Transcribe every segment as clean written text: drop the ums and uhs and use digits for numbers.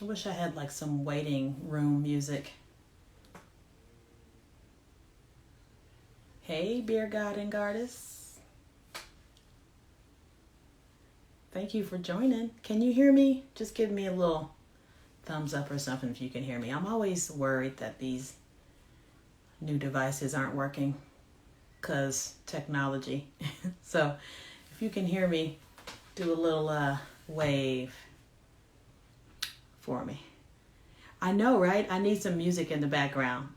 I wish I had like some waiting room music. Hey, Beer God and Goddess. Thank you for joining. Can you hear me? Just give me a little thumbs up or something if you can hear me. I'm always worried that these new devices aren't working because technology. So if you can hear me, do a little wave for me. I know, right? I need some music in the background.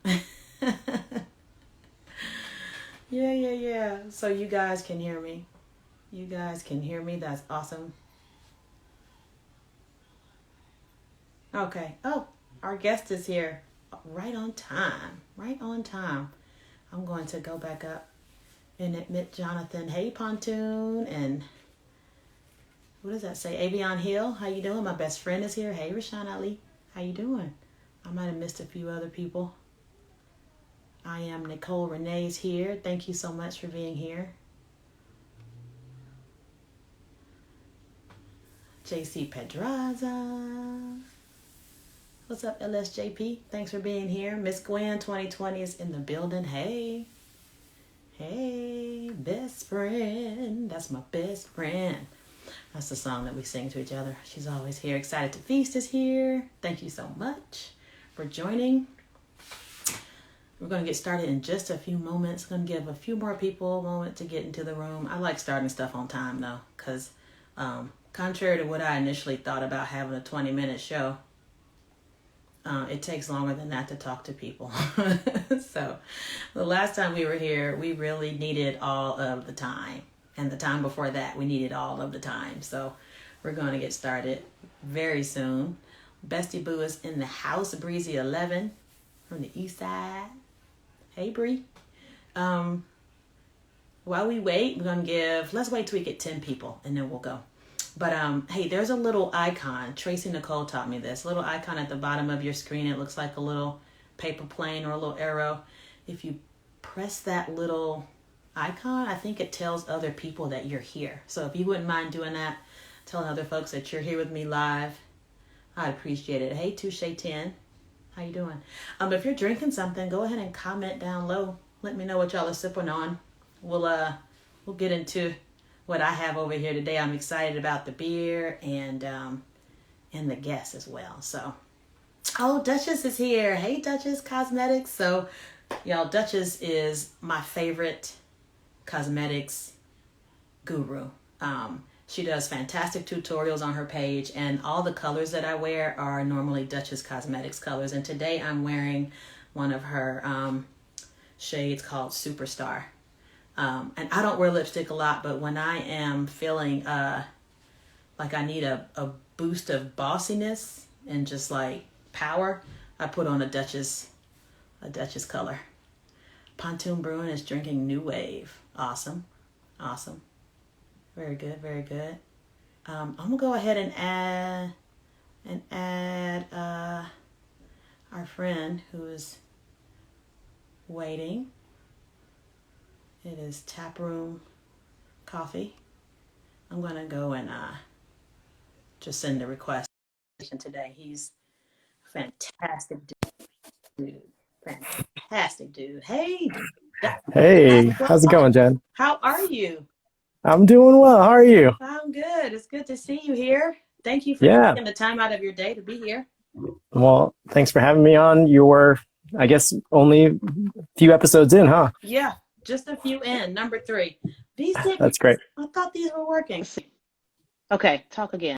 Yeah. So you guys can hear me. You guys can hear me. That's awesome. Okay. Oh, our guest is here. Right on time. Right on time. I'm going to go back up and admit Jonathan. Hey, Pontoon. And what does that say? Avion Hill. How you doing? My best friend is here. Hey, Rashawn Ali. How you doing? I might have missed a few other people. I am Nicole Renee's here. Thank you so much for being here. JC Pedraza. What's up, LSJP? Thanks for being here. Miss Gwen 2020 is in the building. Hey, best friend. That's my best friend. That's the song that we sing to each other. She's always here. Excited to Feast is here. Thank you so much for joining. We're going to get started in just a few moments. Going to give a few more people a moment to get into the room. I like starting stuff on time though, because contrary to what I initially thought about having a 20-minute show, it takes longer than that to talk to people. So the last time we were here, we really needed all of the time. And the time before that, we needed all of the time. So we're going to get started very soon. Bestie Boo is in the house. Breezy 11 from the east side. Hey, Bree. While we wait, we're going to let's wait till we get 10 people and then we'll go. But hey, there's a little icon. Tracy Nicole taught me this. Little icon at the bottom of your screen. It looks like a little paper plane or a little arrow. If you press that little icon, I think it tells other people that you're here. So if you wouldn't mind doing that, telling other folks that you're here with me live, I'd appreciate it. Hey, Touche 10. How you doing? If you're drinking something, go ahead and comment down low. Let me know what y'all are sipping on. We'll get into what I have over here today. I'm excited about the beer and the guests as well. So, oh, Duchess is here. Hey, Duchess Cosmetics. So, y'all, Duchess is my favorite cosmetics guru. She does fantastic tutorials on her page, and all the colors that I wear are normally Duchess Cosmetics colors. And today I'm wearing one of her shades called Superstar. And I don't wear lipstick a lot, but when I am feeling like I need a boost of bossiness and just like power, I put on a Duchess color. Pontoon Brewing is drinking New Wave. Awesome. Very good. I'm gonna go ahead and add our friend who is waiting. It is Taproom Coffee. I'm gonna go and just send a request today. He's a fantastic dude. Hey. Hey, how's it going, Jen? How are you? I'm doing well. How are you? I'm good. It's good to see you here. Thank you for Yeah. taking the time out of your day to be here. Well, thanks for having me on. Your, I guess, only a few episodes in, huh? Yeah, just a few in. Number 3. These things, That's great. I thought these were working. Okay, talk again.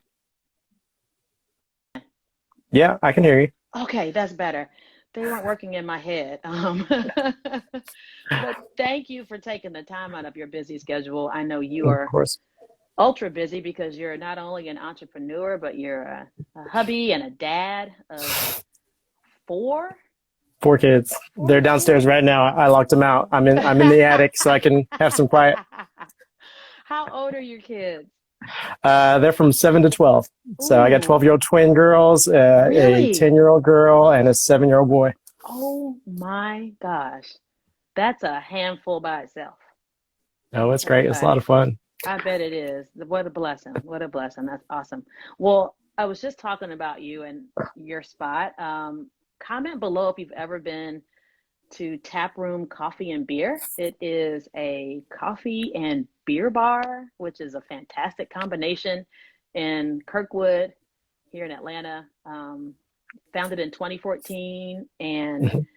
Yeah, I can hear you. Okay, that's better. They weren't working in my head. But thank you for taking the time out of your busy schedule. I know you Of are course. ultra busy because you're not only an entrepreneur, but you're a hubby and a dad of 4. 4 kids. They're downstairs right now. I locked them out. I'm in the attic so I can have some quiet. How old are your kids? They're from 7 to 12. So I got 12-year-old twin girls, Really? a 10-year-old girl, and a 7-year-old boy. Oh my gosh. That's a handful by itself. Oh, it's great. It's a lot of fun. I bet it is. What a blessing. What a blessing. That's awesome. Well, I was just talking about you and your spot. Comment below if you've ever been to Taproom Coffee and Beer. It is a coffee and beer bar, which is a fantastic combination in Kirkwood here in Atlanta. Founded in 2014 and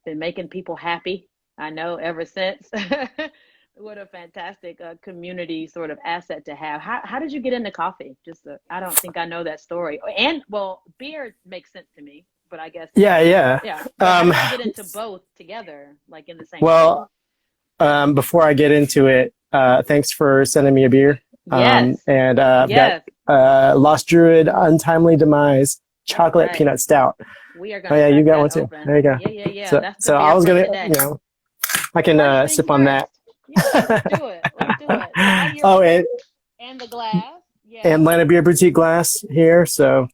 been making people happy. I know ever since. What a fantastic community sort of asset to have. How did you get into coffee? I don't think I know that story. And well, beer makes sense to me, but I guess yeah. But how did you get into both together, like in the same place? Before I get into it, thanks for sending me a beer. Yes. And I've got Lost Druid Untimely Demise Chocolate Peanut Stout. We are gonna you got one open. too. There you go. Yeah. So, That's so I was gonna, I can sip on that. Yeah, let's do it. And the glass. Yeah. Atlanta Beer Boutique glass here. So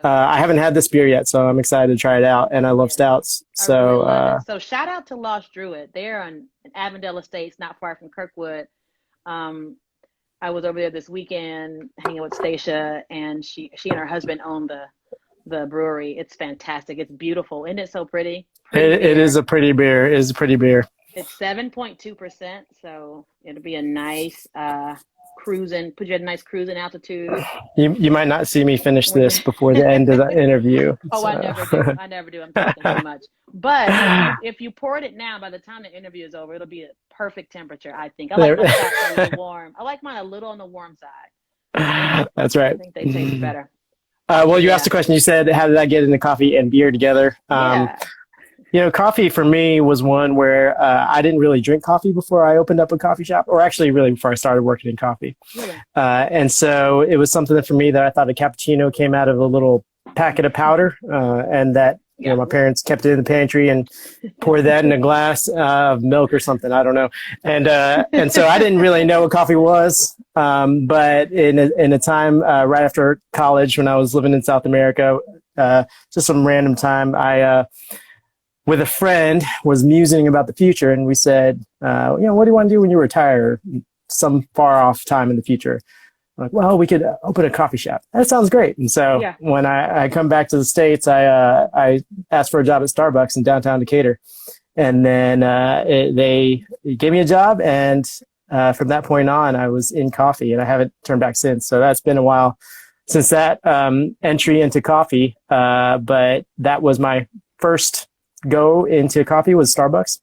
I haven't had this beer yet, so I'm excited to try it out. And I love stouts. So really love it. So shout out to Lost Druid. They're in Avondale Estates, not far from Kirkwood. I was over there this weekend hanging with Stacia, and she and her husband own the brewery. It's fantastic. It's beautiful. Isn't it so pretty? It is a pretty beer. It is a pretty beer. It's 7.2%, so it'll be a nice cruising. Put you at a nice cruising altitude. You might not see me finish this before the end of the interview. Oh, so. I never do. I'm talking too much. But if you poured it now, by the time the interview is over, it'll be a perfect temperature. I think. I like my shots a little warm. I like mine a little on the warm side. That's right. I think they taste better. Well, you asked a question. You said, "How did I get into coffee and beer together?" Coffee for me was one where I didn't really drink coffee before I opened up a coffee shop, or actually really before I started working in coffee. And so it was something that for me that I thought a cappuccino came out of a little packet of powder, and that my parents kept it in the pantry and poured that in a glass of milk or something. I don't know. And so I didn't really know what coffee was. But in a time right after college when I was living in South America, just some random time, I with a friend was musing about the future, and we said, what do you want to do when you retire? Some far off time in the future. I'm like, well, we could open a coffee shop. That sounds great. And so when I come back to the States, I asked for a job at Starbucks in downtown Decatur, and then they gave me a job, and from that point on, I was in coffee, and I haven't turned back since. So that's been a while since that entry into coffee, but that was my first go into coffee was Starbucks.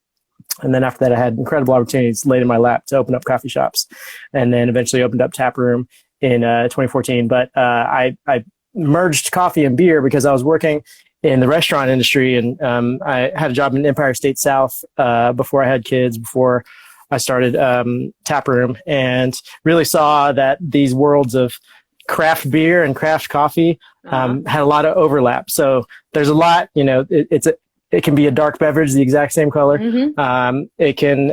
And then after that, I had incredible opportunities laid in my lap to open up coffee shops, and then eventually opened up Taproom in 2014. But I merged coffee and beer because I was working in the restaurant industry, and I had a job in Empire State South before I had kids, before I started Taproom, and really saw that these worlds of craft beer and craft coffee had a lot of overlap. So there's a lot, it can be a dark beverage, the exact same color. It can,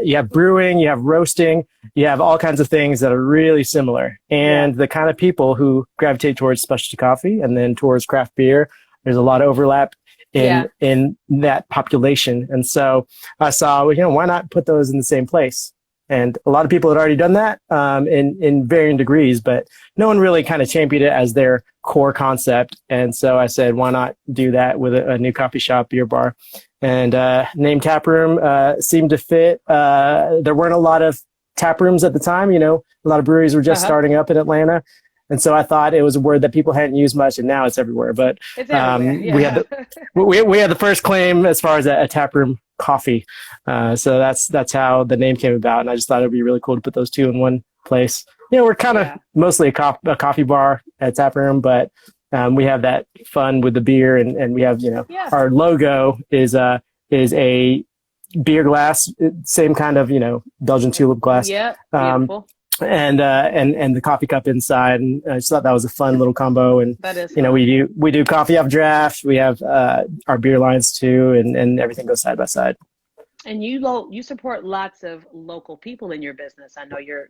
you have brewing, you have roasting, you have all kinds of things that are really similar. And the kind of people who gravitate towards specialty coffee and then towards craft beer, there's a lot of overlap in that population. And so I saw, why not put those in the same place? And a lot of people had already done that in varying degrees, but no one really kind of championed it as their core concept. And so I said, why not do that with a new coffee shop, beer bar? And name Taproom seemed to fit. There weren't a lot of tap rooms at the time. A lot of breweries were just starting up in Atlanta. And so I thought it was a word that people hadn't used much, and now it's everywhere. But it's everywhere, we had the first claim as far as a taproom coffee. So that's how the name came about. And I just thought it'd be really cool to put those two in one place. We're kind of mostly a coffee bar at Taproom, but we have that fun with the beer, and we have our logo is a beer glass, same kind of Belgian tulip glass. Beautiful. And the coffee cup inside, and I just thought that was a fun little combo. And that is we do coffee off draft. We have our beer lines too, and everything goes side by side. And you support lots of local people in your business. I know your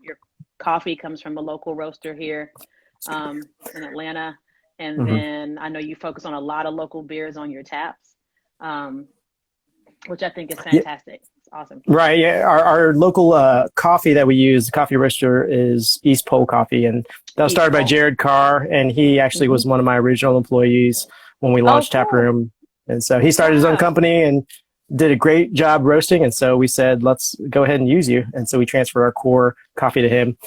coffee comes from a local roaster here in Atlanta, and then I know you focus on a lot of local beers on your taps, which I think is fantastic. It's awesome. Right. Yeah. Our local coffee that we use, the coffee roaster, is East Pole Coffee, and that was East started by Pole. Jared Carr, and he actually was one of my original employees when we Oh, launched cool. Taproom. And so he started his own Wow. company and did a great job roasting. And so we said, let's go ahead and use you. And so we transferred our core coffee to him.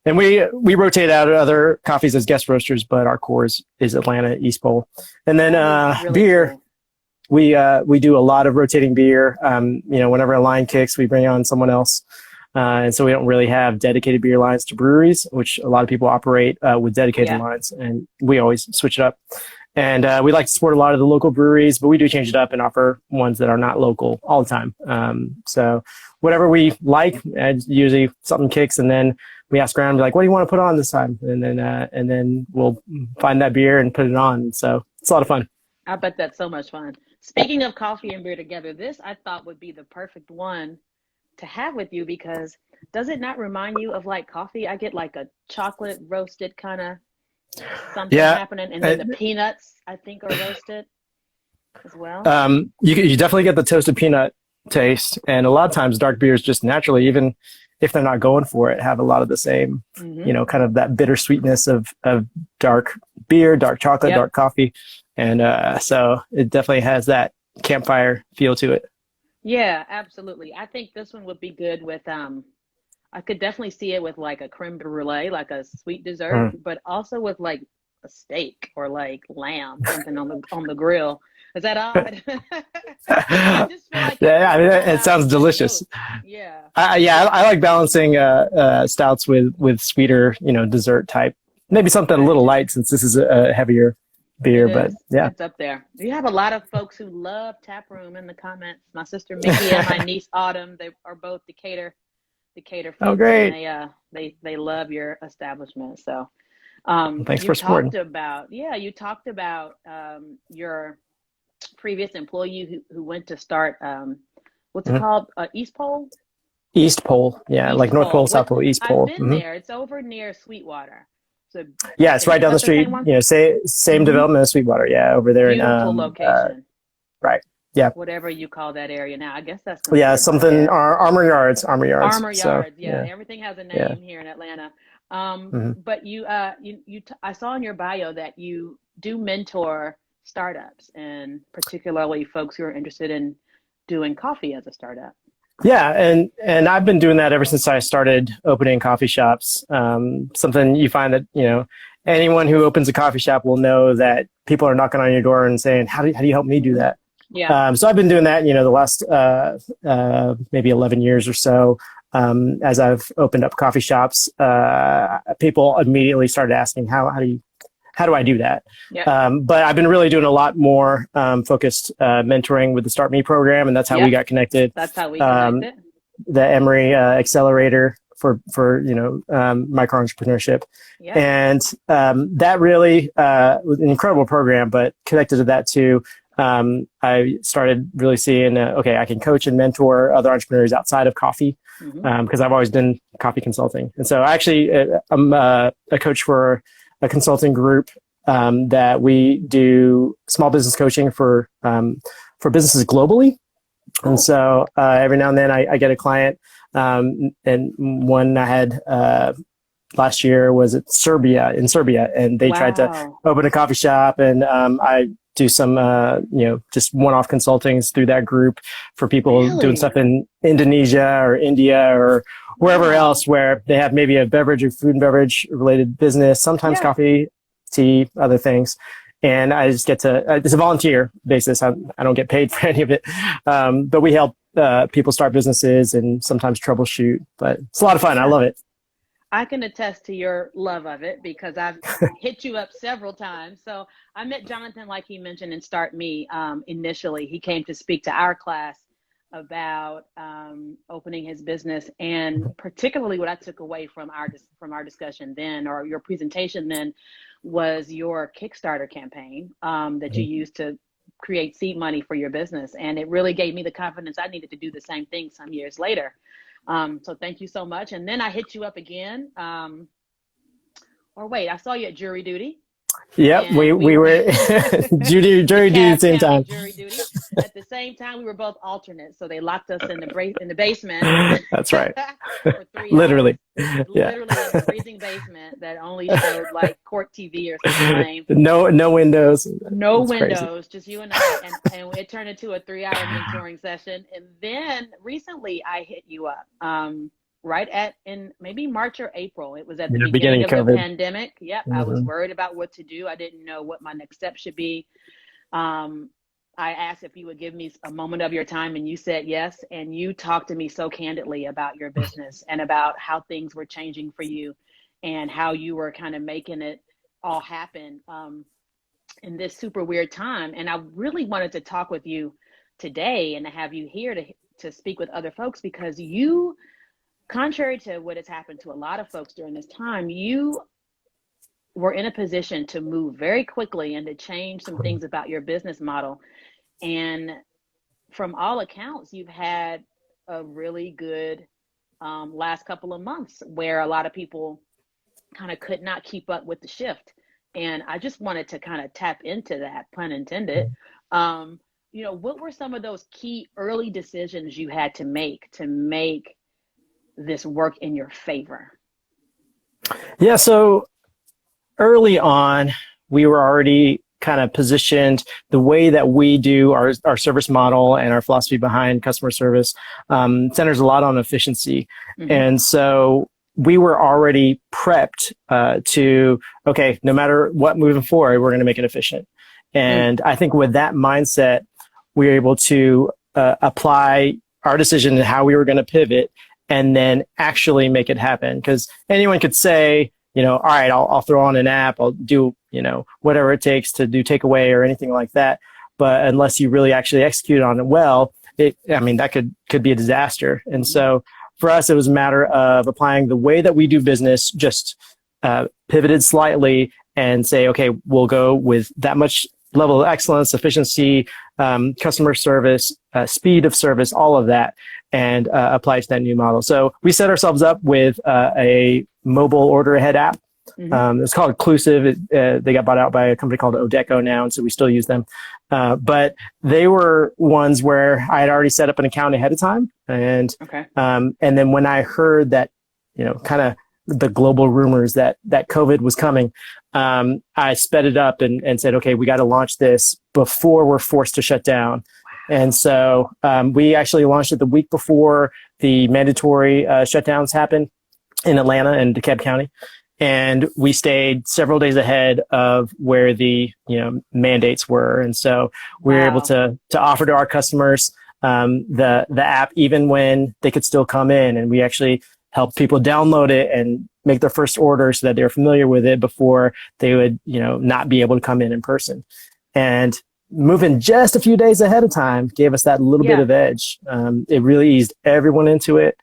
And we rotate out other coffees as guest roasters, but our core is Atlanta East Pole. And then Really beer. cool. We do a lot of rotating beer. Whenever a line kicks, we bring on someone else. And so we don't really have dedicated beer lines to breweries, which a lot of people operate with dedicated lines. And we always switch it up. And we like to support a lot of the local breweries, but we do change it up and offer ones that are not local all the time. So whatever we like, usually something kicks, and then we ask around, be like, what do you want to put on this time? And then we'll find that beer and put it on. So it's a lot of fun. I bet that's so much fun. Speaking of coffee and beer together, this I thought would be the perfect one to have with you, because does it not remind you of like coffee? I get like a chocolate roasted kind of something happening, and then the peanuts I think are roasted as well. You definitely get the toasted peanut taste, and a lot of times dark beers just naturally, even if they're not going for it, have a lot of the same, kind of that bittersweetness of dark beer, dark chocolate, dark coffee. And so it definitely has that campfire feel to it. Yeah, absolutely. I think this one would be good with, I could definitely see it with like a creme brulee, like a sweet dessert, but also with like a steak or like lamb, something on the grill. Is that odd? I just feel like it sounds delicious. Yeah. I like balancing stouts with sweeter, dessert type. Maybe something a little light, since this is a heavier beer, but yeah, it's up there. You have a lot of folks who love Taproom in the comments. My sister Mickey and my niece Autumn, they are both Decatur folks. Oh, great. And they love your establishment. So thanks for supporting. You talked about your previous employee who went to start what's it called? East Pole? East Pole, yeah, East like North Pole, South Pole, East Pole. I've been there. It's over near Sweetwater. So yeah, it's right down the street. Same development as Sweetwater. Yeah, over there. Beautiful location. Right. Yeah. Whatever you call that area now, I guess that's something. Armor Yards. Armor Yards. So, yeah, everything has a name here in Atlanta. But I saw in your bio that you do mentor startups, and particularly folks who are interested in doing coffee as a startup. Yeah, and I've been doing that ever since I started opening coffee shops. Something you find that, anyone who opens a coffee shop will know that people are knocking on your door and saying, how do you help me do that? Yeah. So I've been doing that, the last maybe 11 years or so. As I've opened up coffee shops, people immediately started asking, how do I do that? Yeah. But I've been really doing a lot more focused mentoring with the Start Me program, and that's how we got connected. That's how we connected. The Emory accelerator for micro entrepreneurship, and that really was an incredible program. But connected to that too, I started really seeing I can coach and mentor other entrepreneurs outside of coffee, because I've always done coffee consulting, and so actually I'm a coach for a consulting group that we do small business coaching for businesses globally. And so every now and then I get a client, and one I had last year was in Serbia, and they tried to open a coffee shop, and I do some just one-off consultings through that group for people doing stuff in Indonesia or India or wherever else where they have maybe a beverage or food and beverage related business, sometimes coffee, tea, other things. And I just get to, it's a volunteer basis. I don't get paid for any of it. But we help people start businesses and sometimes troubleshoot, but it's a lot of fun. I love it. I can attest to your love of it, because I've hit you up several times. So I met Jonathan, like he mentioned, in Start Me initially. He came to speak to our class about opening his business, and particularly what I took away from our discussion then, or your presentation then, was your Kickstarter campaign that you used to create seed money for your business. And it really gave me the confidence I needed to do the same thing some years later. So thank you so much. And then I hit you up again. I saw you at jury duty. Yep, And we were jury the duty at the Cass same County time. jury duty. At the same time, we were both alternates, so they locked us in the basement That's right. for 3 hours, Literally. Yeah. literally in a freezing basement that only showed like court TV or something lame. No windows. No It's crazy. windows, just you and I, and it turned into a 3 hour mentoring session. And then recently, I hit you up, right at in maybe March or April. It was at the Yeah, beginning beginning of of the COVID. pandemic. Yep, I was Hmm. worried about what to do. I didn't know what my next step should be. Um, I asked if you would give me a moment of your time, and you said yes. And you talked to me so candidly about your business and about how things were changing for you, and how you were kind of making it all happen. In this super weird time. And I really wanted to talk with you today and to have you here to speak with other folks, because you, contrary to what has happened to a lot of folks during this time, you were in a position to move very quickly and to change some things about your business model. And from all accounts, you've had a really good last couple of months where a lot of people kind of could not keep up with the shift. And I just wanted to kind of tap into that, pun intended. Um, what were some of those key early decisions you had to make this work in your favor? Yeah, so early on, we were already kind of positioned the way that we do our service model and our philosophy behind customer service centers a lot on efficiency. Mm-hmm. And so we were already prepped to, okay, no matter what moving forward, we're going to make it efficient. And I think with that mindset, we were able to apply our decision to how we were going to pivot and then actually make it happen. Because anyone could say, all right, I'll throw on an app, I'll do, whatever it takes to do takeaway or anything like that. But unless you really actually execute on it well, that could be a disaster. And so for us, it was a matter of applying the way that we do business, just pivoted slightly and say, okay, we'll go with that much level of excellence, efficiency, customer service, speed of service, all of that, and apply to that new model. So we set ourselves up with a mobile order ahead app. It's called Inclusive. They got bought out by a company called Odeco now, and so we still use them. But they were ones where I had already set up an account ahead of time. And then when I heard that, kind of the global rumors that COVID was coming, I sped it up and said, okay, we got to launch this before we're forced to shut down. And so we actually launched it the week before the mandatory shutdowns happened in Atlanta and DeKalb County. And we stayed several days ahead of where the mandates were. And so we were able to offer to our customers the app even when they could still come in. And we actually helped people download it and make their first order so that they were familiar with it before they would not be able to come in person. And moving just a few days ahead of time gave us that little bit of edge. It really eased everyone into it.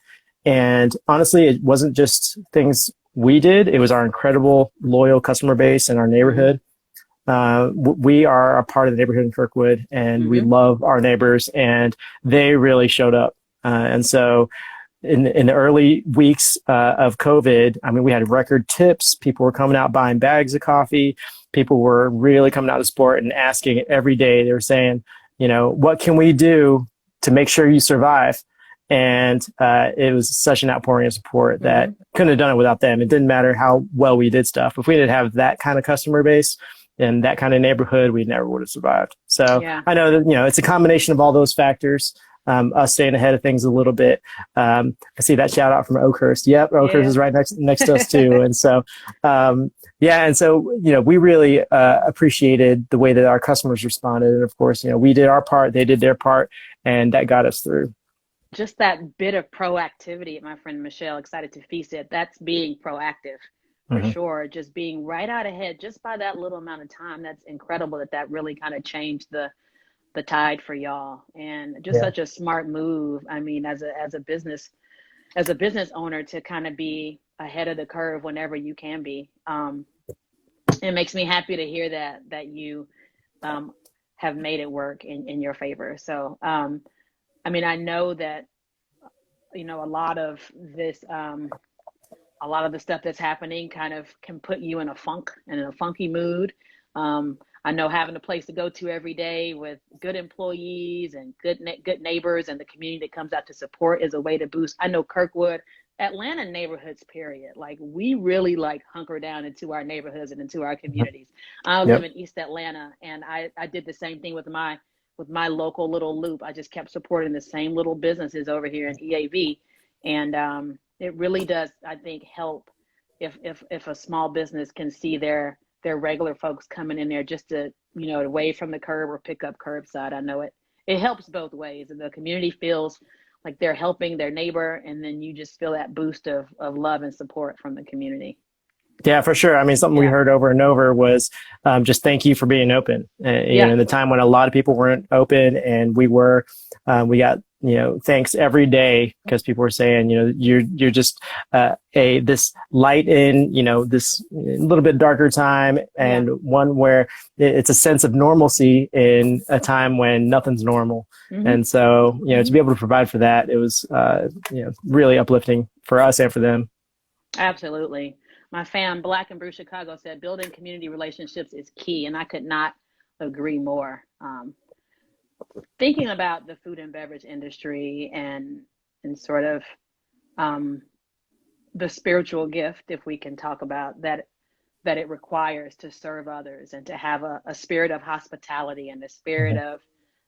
And honestly, it wasn't just things we did. It was our incredible loyal customer base in our neighborhood. We are a part of the neighborhood in Kirkwood, and we love our neighbors, and they really showed up. And so in the early weeks of COVID, we had record tips. People were coming out buying bags of coffee. People were really coming out to support and asking every day. They were saying, what can we do to make sure you survive? And it was such an outpouring of support that couldn't have done it without them. It didn't matter how well we did stuff. If we didn't have that kind of customer base and that kind of neighborhood, we never would have survived. So I know that, it's a combination of all those factors, us staying ahead of things a little bit. I see that shout out from Oakhurst. Yep, Oakhurst is right next to us too. And so, and so, we really appreciated the way that our customers responded. And of course, we did our part, they did their part, and that got us through. Just that bit of proactivity, my friend Michelle, excited to feast it. That's being proactive for sure. Just being right out ahead, just by that little amount of time. That's incredible that really kind of changed the tide for y'all, and just such a smart move. As a business owner, to kind of be ahead of the curve whenever you can be. It makes me happy to hear that you have made it work in your favor. So. I know that, a lot of this, a lot of the stuff that's happening kind of can put you in a funk and in a funky mood. I know having a place to go to every day with good employees and good neighbors and the community that comes out to support is a way to boost. I know Kirkwood, Atlanta neighborhoods, period. Like we really like hunker down into our neighborhoods and into our communities. I live Yep. in East Atlanta, and I did the same thing with my local little loop. I just kept supporting the same little businesses over here in EAV. And it really does, I think, help if a small business can see their regular folks coming in there just to, away from the curb or pick up curbside. I know it helps both ways. And the community feels like they're helping their neighbor, and then you just feel that boost of love and support from the community. Yeah, for sure. I mean, something we heard over and over was just thank you for being open. In the time when a lot of people weren't open, and we got thanks every day because people were saying, you're just this light in this little bit darker time, and one where it's a sense of normalcy in a time when nothing's normal. Mm-hmm. And so to be able to provide for that, it was really uplifting for us and for them. Absolutely. My fam, Black and Brew Chicago, said building community relationships is key, and I could not agree more. Thinking about the food and beverage industry and sort of the spiritual gift, if we can talk about that it requires to serve others and to have a spirit of hospitality and a spirit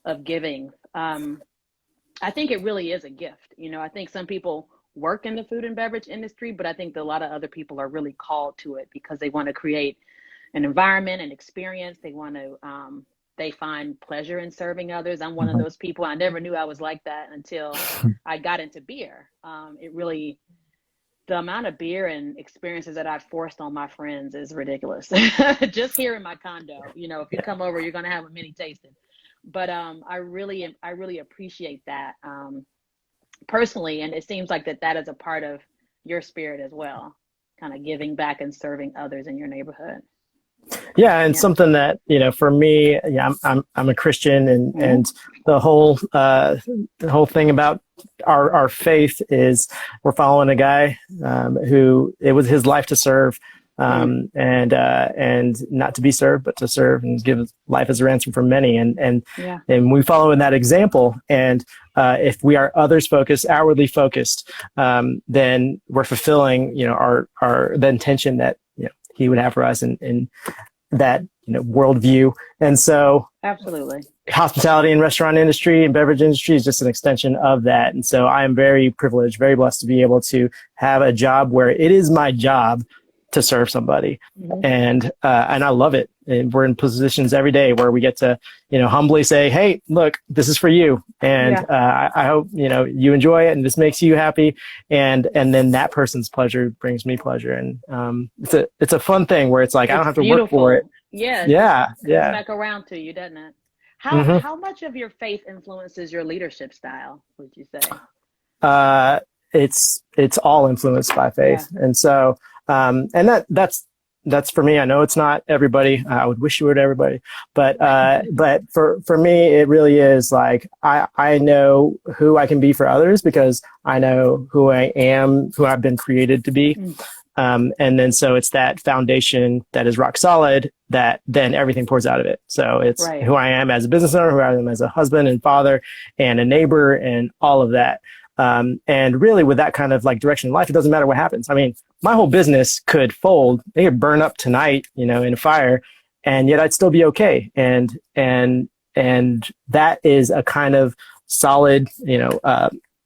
of giving. I think it really is a gift. I think some people work in the food and beverage industry, but I think that a lot of other people are really called to it because they want to create an environment and experience. They want to, they find pleasure in serving others. I'm one of those people. I never knew I was like that until I got into beer. The amount of beer and experiences that I've forced on my friends is ridiculous. Just here in my condo, if you come over, you're going to have a mini tasting. But I really appreciate that. Personally, and it seems like that is a part of your spirit as well, kind of giving back and serving others in your neighborhood. Yeah, and something that for me, I'm a Christian, and the whole thing about our faith is we're following a guy who it was his life to serve, and not to be served, but to serve and give life as a ransom for many, and we follow in that example. And if we are others focused, outwardly focused, then we're fulfilling our the intention that he would have for us in that worldview. And so absolutely, hospitality and restaurant industry and beverage industry is just an extension of that. And so I am very privileged, very blessed to be able to have a job where it is my job to serve somebody. And I love it. And we're in positions every day where we get to, humbly say, hey, look, this is for you. And I hope, you enjoy it and this makes you happy. And then that person's pleasure brings me pleasure. And it's a fun thing where it's like, I don't have to work for it. Yeah. Comes back around to you, doesn't it? How much of your faith influences your leadership style, would you say? It's all influenced by faith. And so, and that's for me. I know it's not everybody. I would wish it were to everybody, but for me, it really is like, I know who I can be for others because I know who I am, who I've been created to be. And then, so it's that foundation that is rock solid that then everything pours out of it. So it's who I am as a business owner, who I am as a husband and father and a neighbor and all of that. And really with that kind of like direction in life, it doesn't matter what happens. I mean, my whole business could fold. They could burn up tonight, in a fire, and yet I'd still be okay. And that is a kind of solid,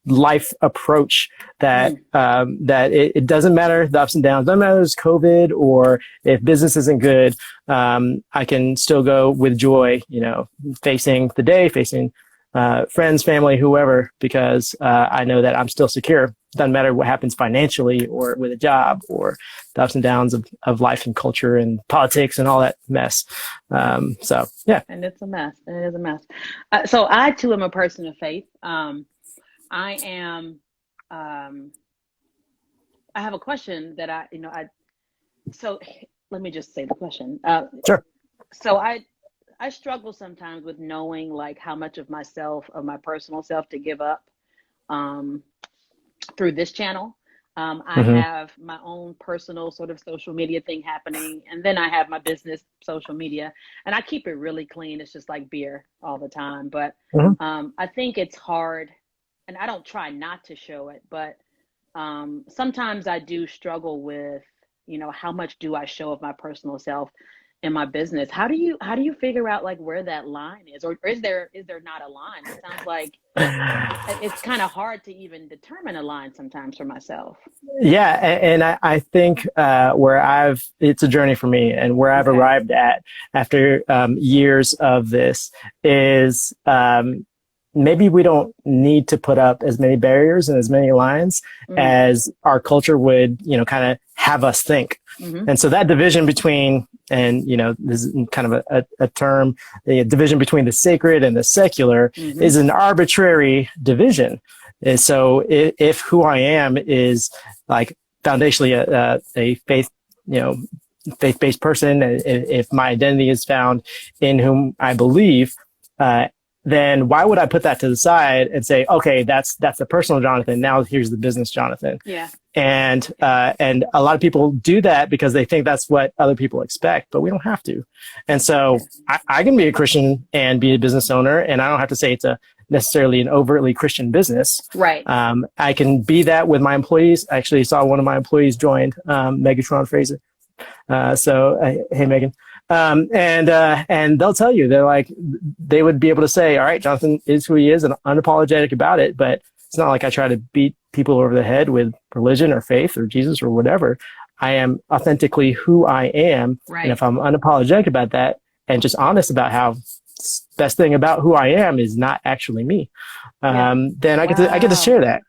life approach that, that it doesn't matter the ups and downs, doesn't matter if it's COVID or if business isn't good. I can still go with joy, facing the day, facing friends, family, whoever, because I know that I'm still secure. Doesn't matter what happens financially or with a job or the ups and downs of life and culture and politics and all that mess. So, yeah. And it's a mess. It is a mess. So I, too, am a person of faith. I have a question that so let me just say the question. Sure. So I struggle sometimes with knowing like how much of myself, of my personal self, to give up through this channel. I have my own personal sort of social media thing happening. And then I have my business social media, and I keep it really clean. It's just like beer all the time. But I think it's hard, and I don't try not to show it, but sometimes I do struggle with, how much do I show of my personal self in my business? How do you figure out like where that line is, or is there not a line? It sounds like it's kind of hard to even determine a line sometimes for myself. Yeah, and I think it's a journey for me, and where I've arrived at after years of this is maybe we don't need to put up as many barriers and as many lines as our culture would, kind of have us think. And so that division between, and, this is kind of a term, the division between the sacred and the secular is an arbitrary division. And so if who I am is like foundationally a faith, faith-based person, if my identity is found in whom I believe, then why would I put that to the side and say, okay, that's the personal Jonathan. Now here's the business Jonathan. Yeah. And a lot of people do that because they think that's what other people expect, but we don't have to. And so I can be a Christian and be a business owner, and I don't have to say it's necessarily an overtly Christian business. Right. I can be that with my employees. I actually saw one of my employees joined, Megatron Fraser. Hey, Megan. And they'll tell you, they would be able to say, all right, Jonathan is who he is and unapologetic about it. But it's not like I try to beat people over the head with religion or faith or Jesus or whatever. I am authentically who I am. Right. And if I'm unapologetic about that and just honest about how best thing about who I am is not actually me, then I get to share that.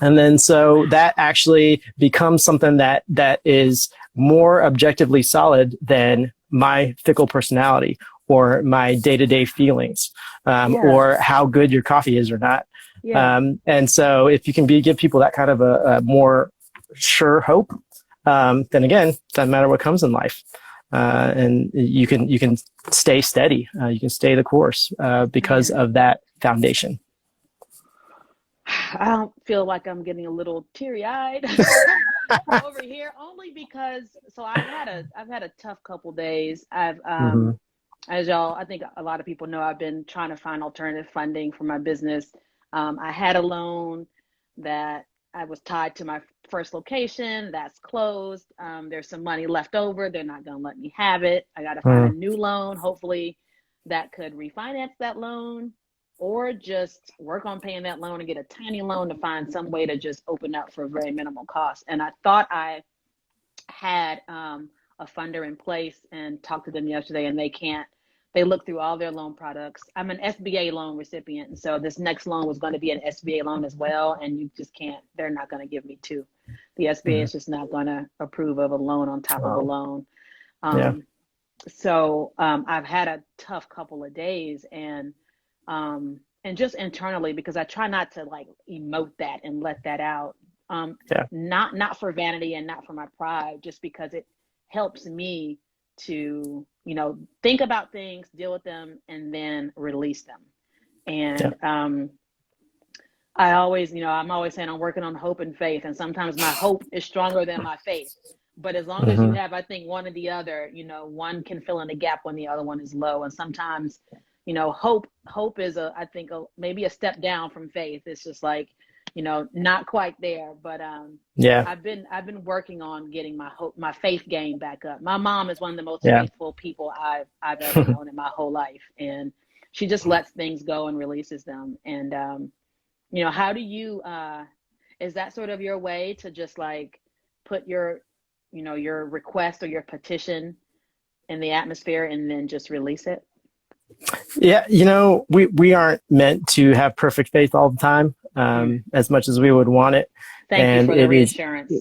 And then so that actually becomes something that is more objectively solid than my fickle personality or my day-to-day feelings, or how good your coffee is or not. Yeah. And so if you can give people that kind of a more sure hope, then again, it doesn't matter what comes in life. And you can stay steady. You can stay the course, because of that foundation. I don't feel like I'm getting a little teary-eyed over here, only because I've had a tough couple days. I've as y'all, I think a lot of people know, I've been trying to find alternative funding for my business. I had a loan that I was tied to my first location that's closed. There's some money left over. They're not going to let me have it. I got to find a new loan, hopefully that could refinance that loan, or just work on paying that loan and get a tiny loan to find some way to just open up for very minimal cost. And I thought I had a funder in place and talked to them yesterday, and they looked through all their loan products. I'm an SBA loan recipient, and so this next loan was going to be an SBA loan as well, and you just can't, they're not going to give me two. The SBA is just not going to approve of a loan on top of a loan. So I've had a tough couple of days, and just internally, because I try not to like emote that and let that out. Not for vanity and not for my pride, just because it helps me to, think about things, deal with them, and then release them. And I always, I'm always saying I'm working on hope and faith, and sometimes my hope is stronger than my faith. But as long as you have, I think, one or the other, one can fill in the gap when the other one is low. And sometimes, hope is maybe a step down from faith. It's just like, not quite there, but I've been working on getting my faith game back up. My mom is one of the most faithful people I've ever known in my whole life, and she just lets things go and releases them. And how do you is that sort of your way to just like put your request or your petition in the atmosphere and then just release it? Yeah, we aren't meant to have perfect faith all the time, as much as we would want it. Thank you for the reassurance.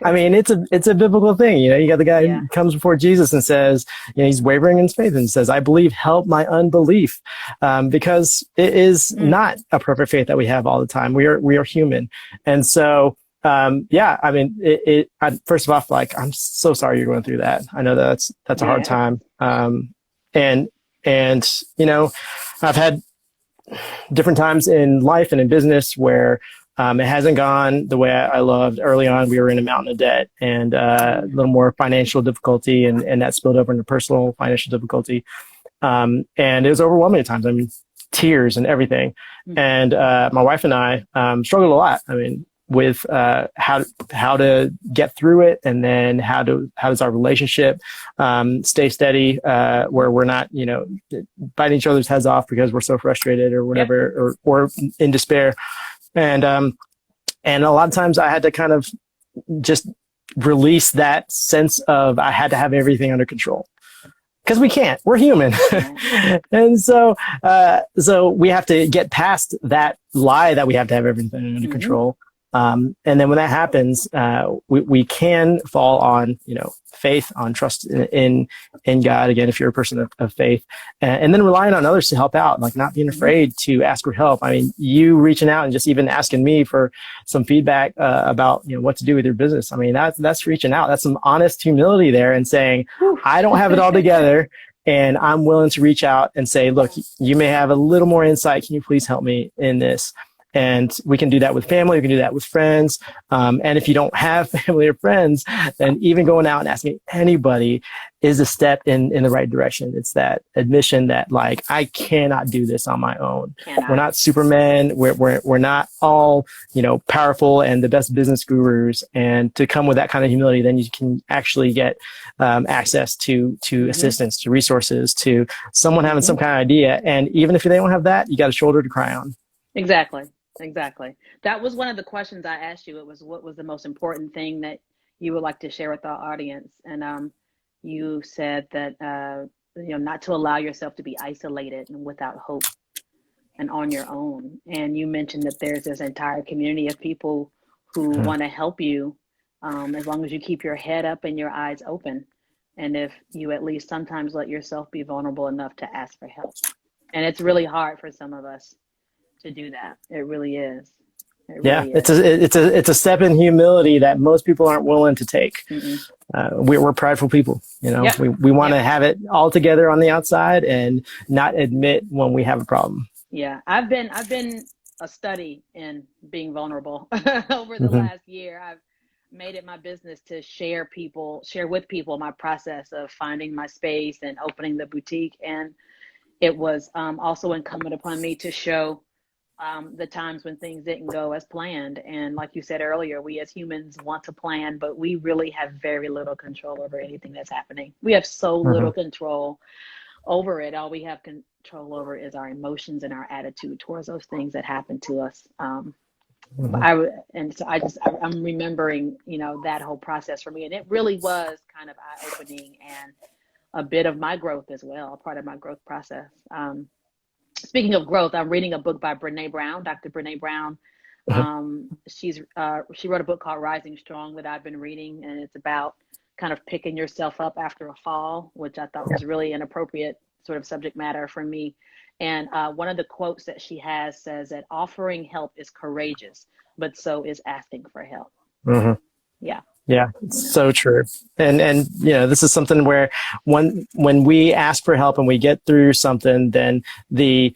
I mean, it's a biblical thing. You got the guy who comes before Jesus and says, he's wavering in his faith and says, "I believe, help my unbelief," because it is not a perfect faith that we have all the time. We are human, and so. I mean, first of all, like, I'm so sorry you're going through that. I know that's a hard time. And I've had different times in life and in business where, It hasn't gone the way I loved. Early on, we were in a mountain of debt and a little more financial difficulty, and that spilled over into personal financial difficulty. And it was overwhelming at times. I mean, tears and everything. And my wife and I struggled a lot. I mean, with how to get through it, and then how does our relationship stay steady, where we're not, biting each other's heads off because we're so frustrated or whatever, or in despair. And a lot of times I had to kind of just release that sense of I had to have everything under control. Because we can't, we're human. And so we have to get past that lie that we have to have everything under control. And then when that happens, we can fall on, faith, on trust in God. Again, if you're a person of faith, and then relying on others to help out, like not being afraid to ask for help. I mean, you reaching out and just even asking me for some feedback, about, what to do with your business. I mean, that's reaching out. That's some honest humility there, and saying, I don't have it all together, and I'm willing to reach out and say, look, you may have a little more insight. Can you please help me in this? And we can do that with family. We can do that with friends. And if you don't have family or friends, then even going out and asking anybody is a step in the right direction. It's that admission that, like, I cannot do this on my own. We're not Superman. We're not all, powerful and the best business gurus. And to come with that kind of humility, then you can actually get access to assistance, to resources, to someone having some kind of idea. And even if they don't have that, you got a shoulder to cry on. Exactly. That was one of the questions I asked you. It was, what was the most important thing that you would like to share with our audience? And you said that, not to allow yourself to be isolated and without hope and on your own. And you mentioned that there's this entire community of people who want to help you, as long as you keep your head up and your eyes open. And if you at least sometimes let yourself be vulnerable enough to ask for help. And it's really hard for some of us to do that. It really is. It's a step in humility that most people aren't willing to take. We're prideful people, we want to have it all together on the outside and not admit when we have a problem. Yeah. I've been a study in being vulnerable over the last year. I've made it my business to share with people my process of finding my space and opening the boutique. And it was also incumbent upon me to show the times when things didn't go as planned. And like you said earlier, we as humans want to plan, but we really have very little control over anything that's happening. We have so little control over it. All we have control over is our emotions and our attitude towards those things that happen to us. I'm remembering, that whole process for me. And it really was kind of eye-opening and a bit of my growth as well, a part of my growth process. Speaking of growth, I'm reading a book by Brene Brown, Dr. Brene Brown. She wrote a book called Rising Strong that I've been reading, and it's about kind of picking yourself up after a fall, which I thought was really an appropriate sort of subject matter for me. And one of the quotes that she has says that offering help is courageous, but so is asking for help. Yeah, it's so true. And this is something where when we ask for help and we get through something, then the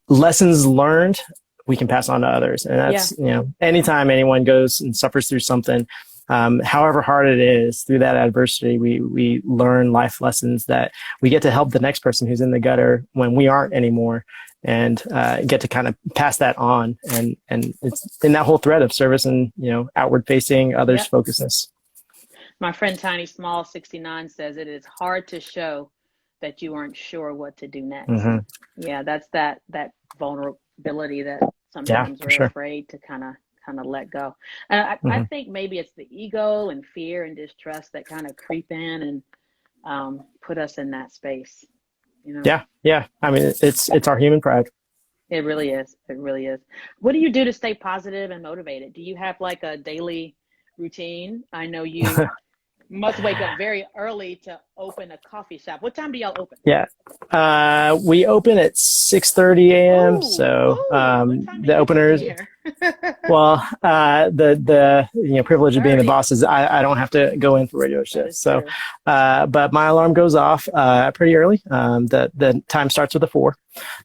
lessons learned we can pass on to others. And that's, anytime anyone goes and suffers through something, however hard it is, through that adversity, we learn life lessons that we get to help the next person who's in the gutter when we aren't anymore. And get to kind of pass that on, and it's in that whole thread of service and outward facing, others focusedness. My friend Tiny Small 69 says it is hard to show that you aren't sure what to do next. Yeah, that's that vulnerability that sometimes we're afraid to kind of let go. And I think maybe it's the ego and fear and distrust that kind of creep in and put us in that space. Yeah. I mean, it's our human pride. It really is. What do you do to stay positive and motivated? Do you have like a daily routine? I know you Must wake up very early to open a coffee shop. What time do y'all open? Yeah. We open at 6:30 a.m. So the openers. Well, the privilege of being the boss is I don't have to go in for regular shifts. So, but my alarm goes off pretty early. The time starts with a 4,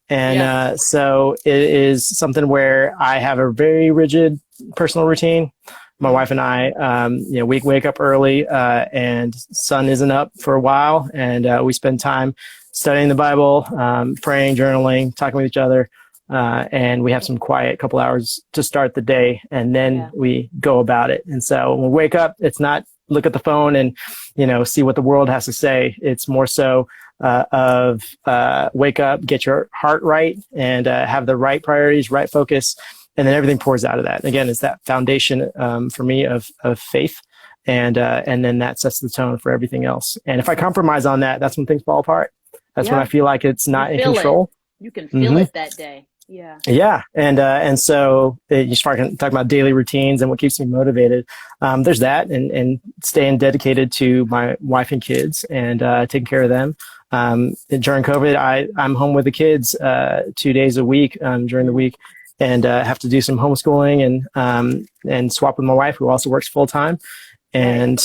and so it is something where I have a very rigid personal routine. My wife and I, we wake up early, and sun isn't up for a while, and we spend time studying the Bible, praying, journaling, talking with each other, and we have some quiet couple hours to start the day, and then we go about it. And so when we wake up, it's not look at the phone and see what the world has to say. It's more so wake up, get your heart right, and have the right priorities, right focus. And then everything pours out of that. Again, it's that foundation for me of faith, and then that sets the tone for everything else. And if I compromise on that, that's when things fall apart. That's when I feel like it's not in control. You can feel it that day. Yeah. Yeah, and so you start talking about daily routines and what keeps me motivated. There's that, and staying dedicated to my wife and kids and taking care of them. During COVID, I'm home with the kids 2 days a week during the week. And have to do some homeschooling and swap with my wife, who also works full time. And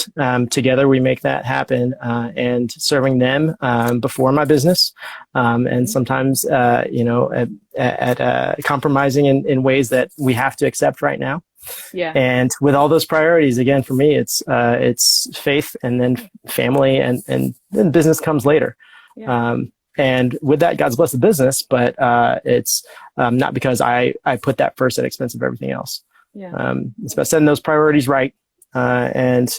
together we make that happen, and serving them before my business, and sometimes at compromising in ways that we have to accept right now. Yeah. And with all those priorities, again, for me, it's faith, and then family, and then business comes later. Yeah. And with that, God's blessed the business, but it's not because I put that first at expense of everything else. Yeah. It's about setting those priorities right, and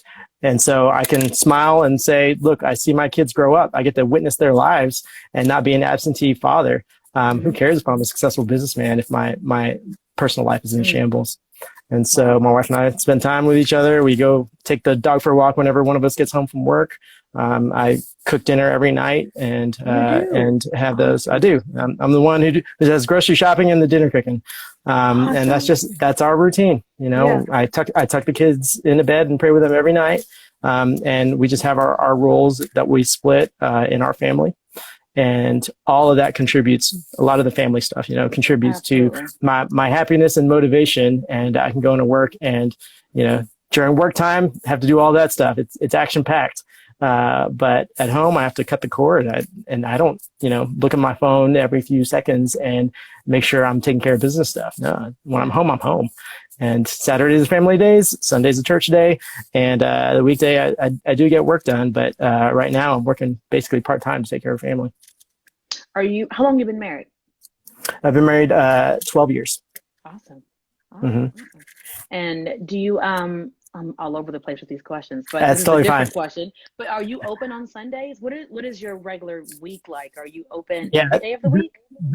so I can smile and say, "Look, I see my kids grow up. I get to witness their lives, and not be an absentee father. Who cares if I'm a successful businessman if my personal life is in shambles?" And so my wife and I spend time with each other. We go take the dog for a walk whenever one of us gets home from work. I cook dinner every night and have those. I do. I'm the one who does grocery shopping and the dinner cooking. Awesome. And that's our routine. I tuck the kids into bed and pray with them every night. And we just have our roles that we split in our family. And all of that contributes, a lot of the family stuff, contributes to my happiness and motivation. And I can go into work and, during work time, have to do all that stuff. It's action packed. But at home, I have to cut the cord, and I don't, look at my phone every few seconds and make sure I'm taking care of business stuff. No, when I'm home, I'm home. And Saturdays are family days, Sunday's a church day, and the weekday I do get work done. But right now, I'm working basically part-time to take care of family. How long have you been married? I've been married 12 years. Awesome. Mm-hmm. And do you I'm all over the place with these questions, but that's totally fine. Question. But are you open on Sundays? What is your regular week like? Are you open every day of the week?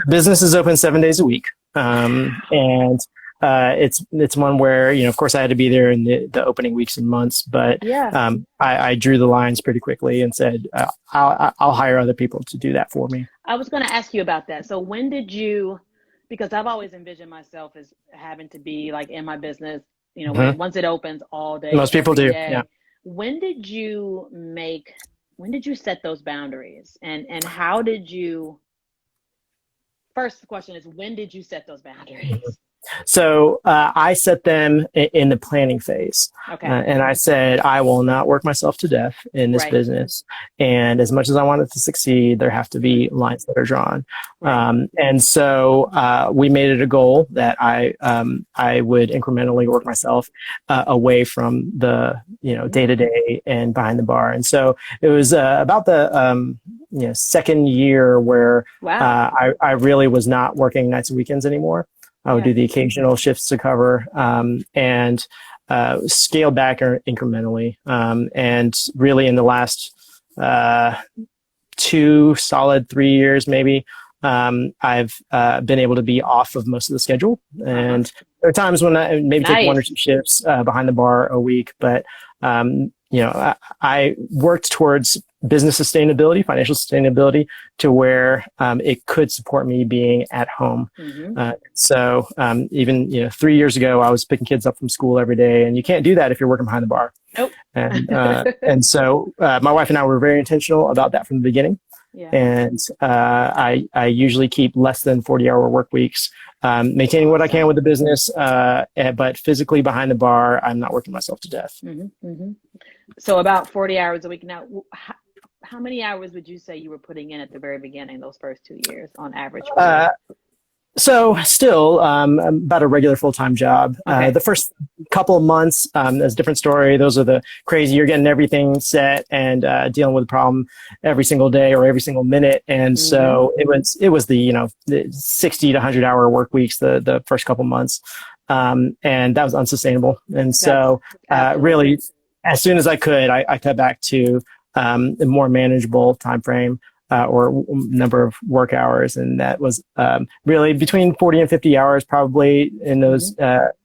Business is open 7 days a week, and it's one where of course I had to be there in the opening weeks and months, but I drew the lines pretty quickly and said I'll hire other people to do that for me. I was going to ask you about that. So when did you? Because I've always envisioned myself as having to be like in my business. Once it opens all day. Most people do. Day. Yeah. When did you set those boundaries? And how did you, first question is, when did you set those boundaries? So I set them in the planning phase. Okay. And I said, I will not work myself to death in this business. And as much as I want it to succeed, there have to be lines that are drawn. And so we made it a goal that I would incrementally work myself away from the day-to-day and behind the bar. And so it was about the second year where I really was not working nights and weekends anymore. I would do the occasional shifts to cover and scale back incrementally. And really in the last 2 solid 3 years, maybe, I've been able to be off of most of the schedule. And there are times when I maybe take 1 or 2 shifts behind the bar a week. But, I worked towards business sustainability, financial sustainability, to where it could support me being at home. So even 3 years ago, I was picking kids up from school every day, and you can't do that if you're working behind the bar. Nope. And so my wife and I were very intentional about that from the beginning. Yeah. And I usually keep less than 40-hour work weeks, maintaining what I can with the business, but physically behind the bar, I'm not working myself to death. So about 40 hours a week. Now, how many hours would you say you were putting in at the very beginning, those first 2 years on average? So still about a regular full-time job. Okay. The first couple of months, there's a different story. Those are the crazy, you're getting everything set and dealing with a problem every single day or every single minute. And so it was the 60 to 100-hour work weeks the first couple of months. And that was unsustainable. And so really, as soon as I could, I cut back to a more manageable time frame. Or number of work hours. And that was really between 40 and 50 hours, probably in those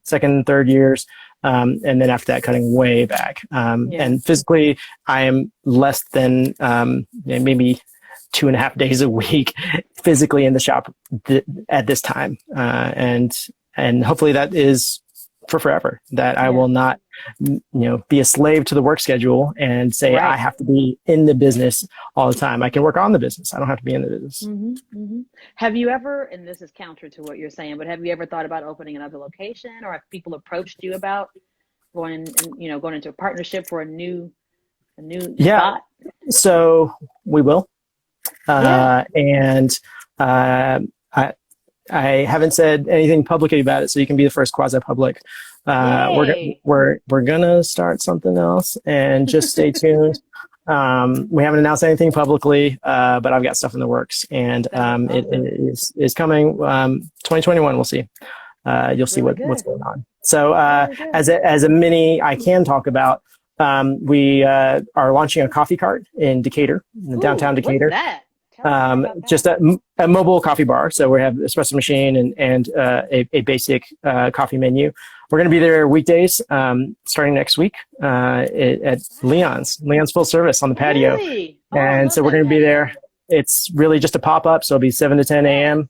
second and third years. And then after that, cutting way back. And physically, I am less than maybe 2.5 days a week physically in the shop at this time. And hopefully that is for forever, that I will not, be a slave to the work schedule and say, I have to be in the business all the time. I can work on the business. I don't have to be in the business. Have you ever, and this is counter to what you're saying, but have you ever thought about opening another location, or have people approached you about going into a partnership for a new spot? So we will. And I haven't said anything publicly about it, so you can be the first quasi-public. We're gonna start something else, and just stay tuned. We haven't announced anything publicly, but I've got stuff in the works, and it is coming. 2021, we'll see. You'll see what's going on. So as a mini, I can talk about. We are launching a coffee cart in Decatur, in downtown Decatur. What's that? Just a mobile coffee bar. So we have espresso machine and a basic coffee menu. We're going to be there weekdays starting next week at Leon's Full Service on the patio. Really? And so we're going to be there. It's really just a pop-up. So it'll be 7 to 10 a.m.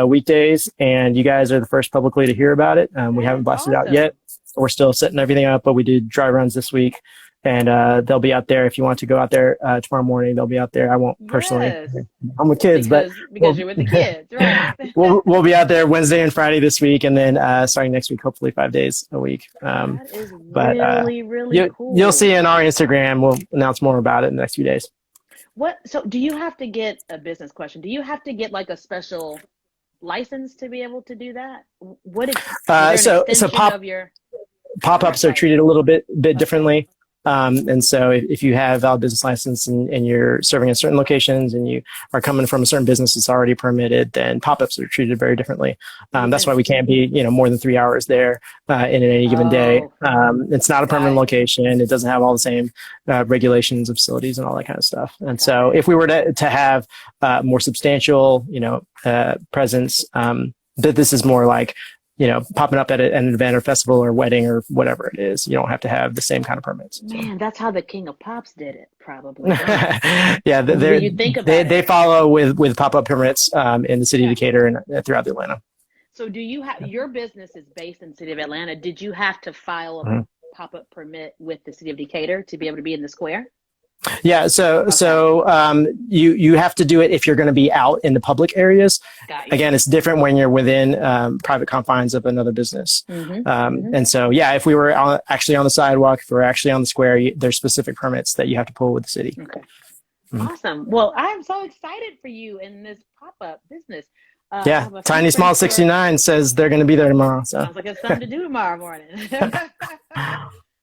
Weekdays. And you guys are the first publicly to hear about it. We haven't blasted it out yet. We're still setting everything up, but we did dry runs this week. And they'll be out there. If you want to go out there tomorrow morning, they'll be out there. I won't personally. I'm with kids, because you're with the kids, right? we'll be out there Wednesday and Friday this week, and then starting next week, hopefully 5 days a week. That is really cool. You'll see in our Instagram. We'll announce more about it in the next few days. So do you have to get a business question? Do you have to get like a special license to be able to do that? What is pop-ups are treated a little bit differently. And so if you have a valid business license and you're serving in certain locations and you are coming from a certain business that's already permitted, then pop-ups are treated very differently. That's why we can't be, more than 3 hours there in any given day. It's not a permanent location. It doesn't have all the same regulations of facilities and all that kind of stuff. And so if we were to have more substantial, presence, that this is more like, popping up at an event or festival or wedding or whatever it is. You don't have to have the same kind of permits. Man, that's how the King of Pops did it, probably. Yeah, they follow with pop-up permits in the city of Decatur and throughout Atlanta. So do you have, your business is based in the city of Atlanta. Did you have to file a pop-up permit with the city of Decatur to be able to be in the square? Yeah, so you have to do it if you're going to be out in the public areas. Again, it's different when you're within private confines of another business. And so, if we were actually on the sidewalk, if we're actually on the square, there's specific permits that you have to pull with the city. Okay. Awesome. Well, I'm so excited for you in this pop-up business. Tiny Small 69 says they're going to be there tomorrow. So. Sounds like it's something to do tomorrow morning.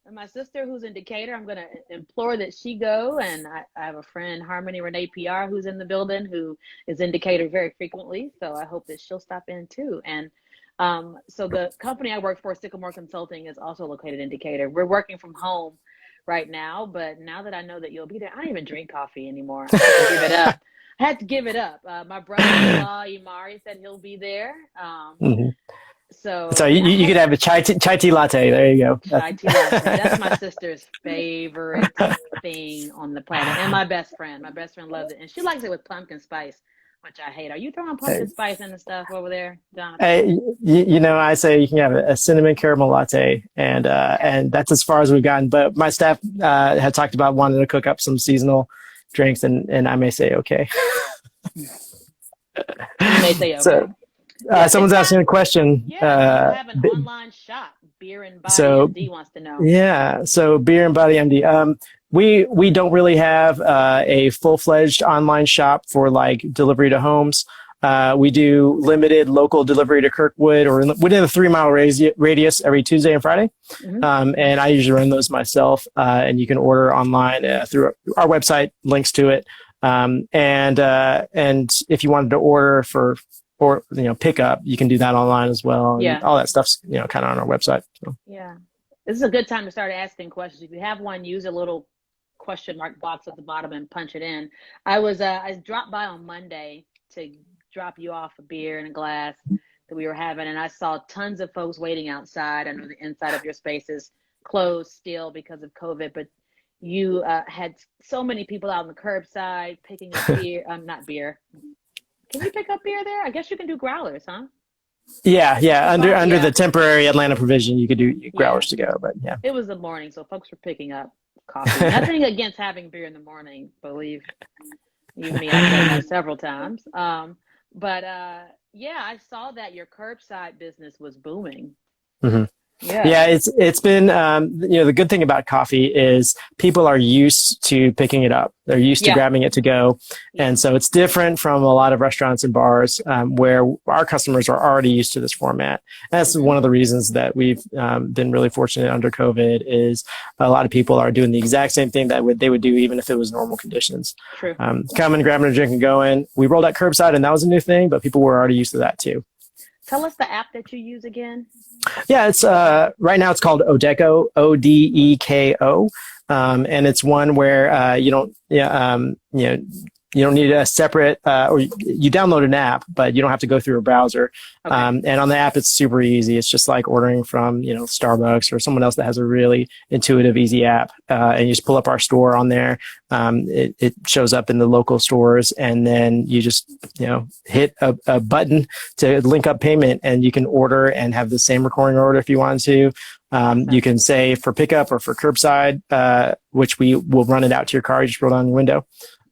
And my sister who's in Decatur, I'm going to implore that she go. And I have a friend, Harmony Renee PR, who's in the building, who is in Decatur very frequently. So I hope that she'll stop in too. And so the company I work for, Sycamore Consulting, is also located in Decatur. We're working from home right now, but now that I know that you'll be there, I don't even drink coffee anymore. I had to give it up. My brother-in-law, Emory, said he'll be there. So you could have a chai tea latte. There you go. Chai tea latte. That's my sister's favorite thing on the planet, and my best friend. My best friend loves it, and she likes it with pumpkin spice which I hate. Are you throwing pumpkin spice in the stuff over there, Jonathan? I say you can have a cinnamon caramel latte, and that's as far as we've gotten. But my staff had talked about wanting to cook up some seasonal drinks, and I may say okay. You may say okay. So, someone's asking a question. Yeah, you have an online shop. Beer and Body MD wants to know. Yeah, so Beer and Body MD. We don't really have a full-fledged online shop for like delivery to homes. We do limited local delivery to Kirkwood or within a 3-mile radius every Tuesday and Friday. Mm-hmm. And I usually run those myself. And you can order online through our website, links to it. And if you wanted to order or pick up, you can do that online as well. Yeah. And all that stuff's kind of on our website. So. Yeah. This is a good time to start asking questions. If you have one, use a little question mark box at the bottom and punch it in. I dropped by on Monday to drop you off a beer and a glass that we were having, and I saw tons of folks waiting outside. I know the inside of your space is closed still because of COVID, but you had so many people out on the curbside picking up beer. Not beer. Can you pick up beer there? I guess you can do growlers, huh? Yeah. Under the temporary Atlanta provision, you could do growlers to go, but yeah. It was the morning, so folks were picking up coffee. Nothing against having beer in the morning, believe you me, I've done that several times. But I saw that your curbside business was booming. Mm-hmm. Yeah, it's been the good thing about coffee is people are used to picking it up. They're used to grabbing it to go, and so it's different from a lot of restaurants and bars where our customers are already used to this format. And that's one of the reasons that we've been really fortunate under COVID is a lot of people are doing the exact same thing that they would do even if it was normal conditions. True. Coming, grabbing a drink, and going. We rolled out curbside, and that was a new thing, but people were already used to that too. Tell us the app that you use again. Yeah, it's right now it's called Odeko, Odeko, and it's one where you don't need a separate or you download an app, but you don't have to go through a browser. Okay. And on the app, it's super easy. It's just like ordering from Starbucks or someone else that has a really intuitive, easy app. And you just pull up our store on there. It shows up in the local stores, and then you just hit a button to link up payment, and you can order and have the same recurring order if you want to. You can say for pickup or for curbside, which we will run it out to your car. You just roll down your window.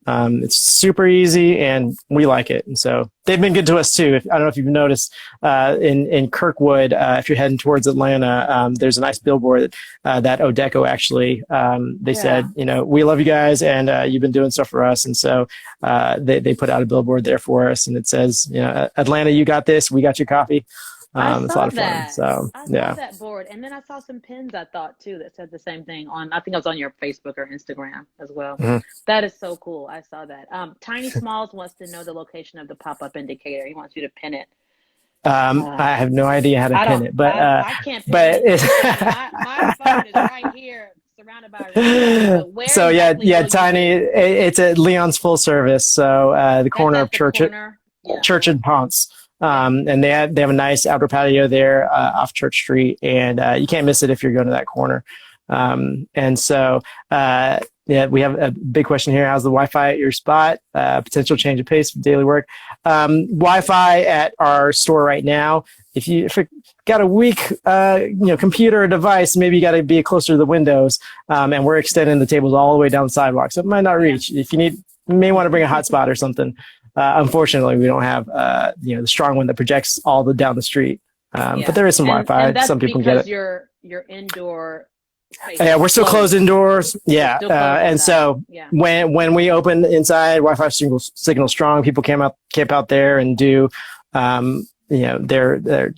It's super easy, and we like it. And so they've been good to us too. I don't know if you've noticed in Kirkwood, if you're heading towards Atlanta, there's a nice billboard that Odeko actually, they said, we love you guys, and you've been doing stuff for us. And so they put out a billboard there for us, and it says, Atlanta, you got this. We got your coffee. It's a lot of fun. So I saw that board, and then I saw some pins I thought too that said the same thing I think it was on your Facebook or Instagram as well. Mm-hmm. That is so cool. I saw that. Tiny Smalls wants to know the location of the pop-up indicator. He wants you to pin it. I have no idea how to pin it, but I can't pin it. My phone is right here, surrounded by. So Tiny. It's at Leon's Full Service. So the corner of Church and Ponce. And they have a nice outdoor patio there off Church Street, and you can't miss it if you're going to that corner. And so we have a big question here. How's the Wi-Fi at your spot? Potential change of pace for daily work. Wi-Fi at our store right now. If you got a weak computer or device, maybe you got to be closer to the windows. And we're extending the tables all the way down the sidewalk, so it might not reach. If you may want to bring a hotspot or something. Unfortunately, we don't have the strong one that projects all down the street. But there is some Wi-Fi. And that's some people because can get it. Your indoor space. Yeah, we're still closed indoors. Yeah, and so when we open inside, Wi-Fi signal strong. People camp out there and do their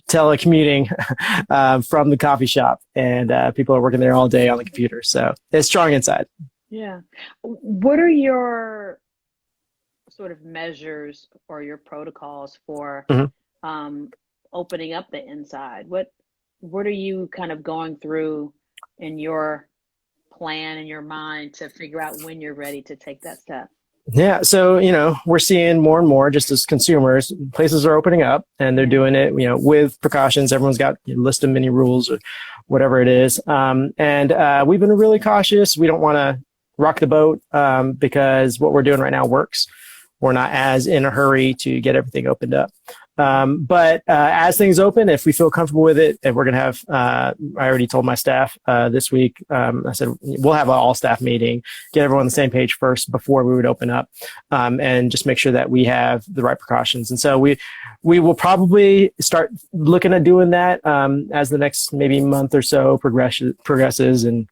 telecommuting from the coffee shop, and people are working there all day on the computer. So it's strong inside. Yeah. What are your sort of measures or your protocols for opening up the inside? What are you kind of going through in your plan in your mind to figure out when you're ready to take that step? Yeah, so we're seeing more and more just as consumers, places are opening up and they're doing it with precautions. Everyone's got a list of mini rules or whatever it is, and we've been really cautious. We don't want to rock the boat because what we're doing right now works. we're not as in a hurry to get everything opened up. But as things open, if we feel comfortable with it, and we're going to have, I already told my staff this week, I said, we'll have an all staff meeting, get everyone on the same page first before we would open up, and just make sure that we have the right precautions. And so we will probably start looking at doing that as the next maybe month or so progresses, and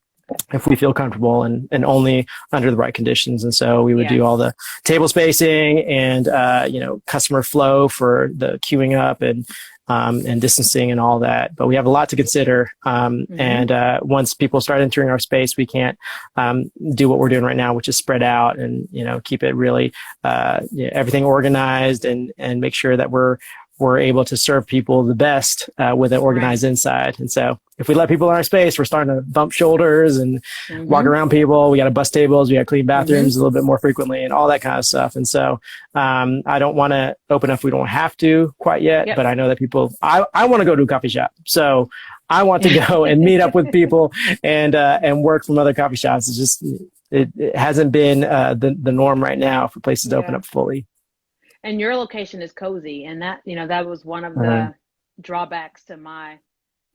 if we feel comfortable and only under the right conditions. And so we would do all the table spacing and, customer flow for the queuing up and distancing and all that. But we have a lot to consider. And once people start entering our space, we can't do what we're doing right now, which is spread out and, keep it really everything organized and make sure that we're able to serve people the best with an organized inside. And so if we let people in our space, we're starting to bump shoulders and walk around people. We got to bust tables. We got to clean bathrooms a little bit more frequently and all that kind of stuff. And so I don't want to open up if we don't have to quite yet, but I know that people, I want to go to a coffee shop. So I want to go and meet up with people and work from other coffee shops. It's just, it hasn't been the norm right now for places to open up fully. And your location is cozy, and that that was one of the drawbacks to my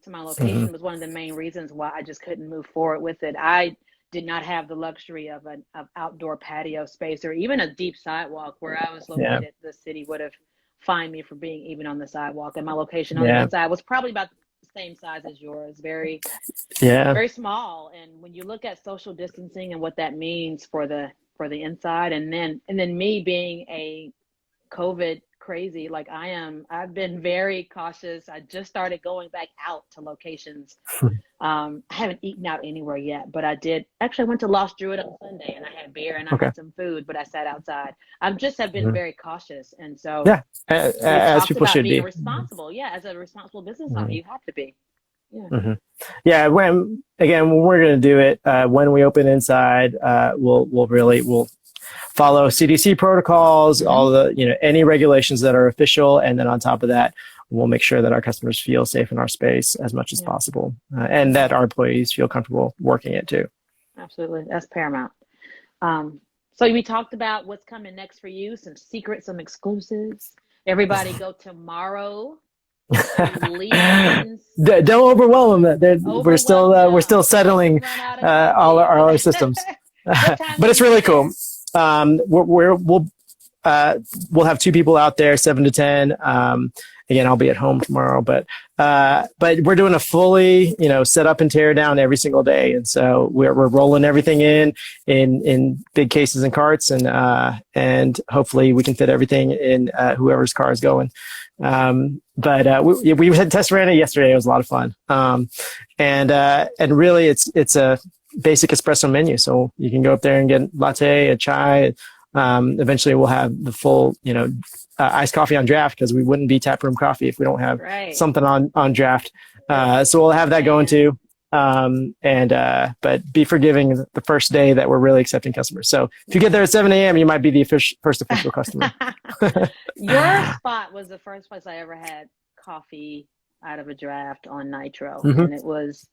location. Was one of the main reasons why I just couldn't move forward with it. I did not have the luxury of an outdoor patio space or even a deep sidewalk. Where I was located, the city would have fined me for being even on the sidewalk. And my location on the inside was probably about the same size as yours, very small. And when you look at social distancing and what that means for the inside, and then me being a COVID crazy like I am, I've been very cautious. I just started going back out to locations. I haven't eaten out anywhere yet, but I went to Lost Druid on Sunday and I had beer and I had some food, but I sat outside. Have been very cautious. And so as people should be responsible. As a responsible business owner, you have to be. When we're going to do it, when we open inside, we'll follow CDC protocols, all the, any regulations that are official. And then on top of that, we'll make sure that our customers feel safe in our space as much as possible, and that our employees feel comfortable working it too. Absolutely. That's paramount. So we talked about what's coming next for you, some secrets, some exclusives. Everybody go tomorrow. Don't overwhelm them. We're still settling all our systems. But it's really cool. We'll have 2 people out there, 7 to 10. Again, I'll be at home tomorrow, but we're doing a fully, set up and tear down every single day. And so we're rolling everything in big cases and carts, and hopefully we can fit everything in whoever's car is going. But we had test ran it yesterday. It was a lot of fun. And really it's a basic espresso menu. So you can go up there and get a latte, a chai. Eventually we'll have the full, iced coffee on draft, because we wouldn't be taproom coffee if we don't have something on draft. So we'll have that going too. But be forgiving the first day that we're really accepting customers. So if you get there at 7 a.m., you might be the first official customer. Your spot was the first place I ever had coffee out of a draft on nitro. And it was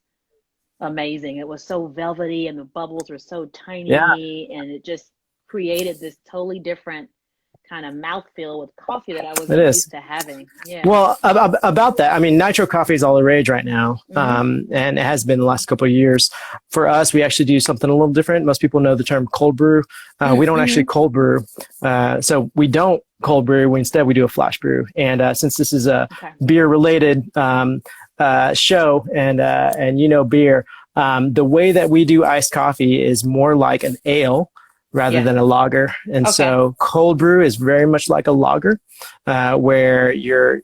amazing. It was so velvety and the bubbles were so tiny, and it just created this totally different kind of mouthfeel with coffee that I wasn't used to having. Well, about that, I mean, nitro coffee is all the rage right now, and it has been the last couple of years. For us, we actually do something a little different. Most people know the term cold brew. We don't actually cold brew, so we don't cold brew. Instead, we do a flash brew. And since this is a beer-related show, and beer, the way that we do iced coffee is more like an ale rather than a lager. And so cold brew is very much like a lager, where you're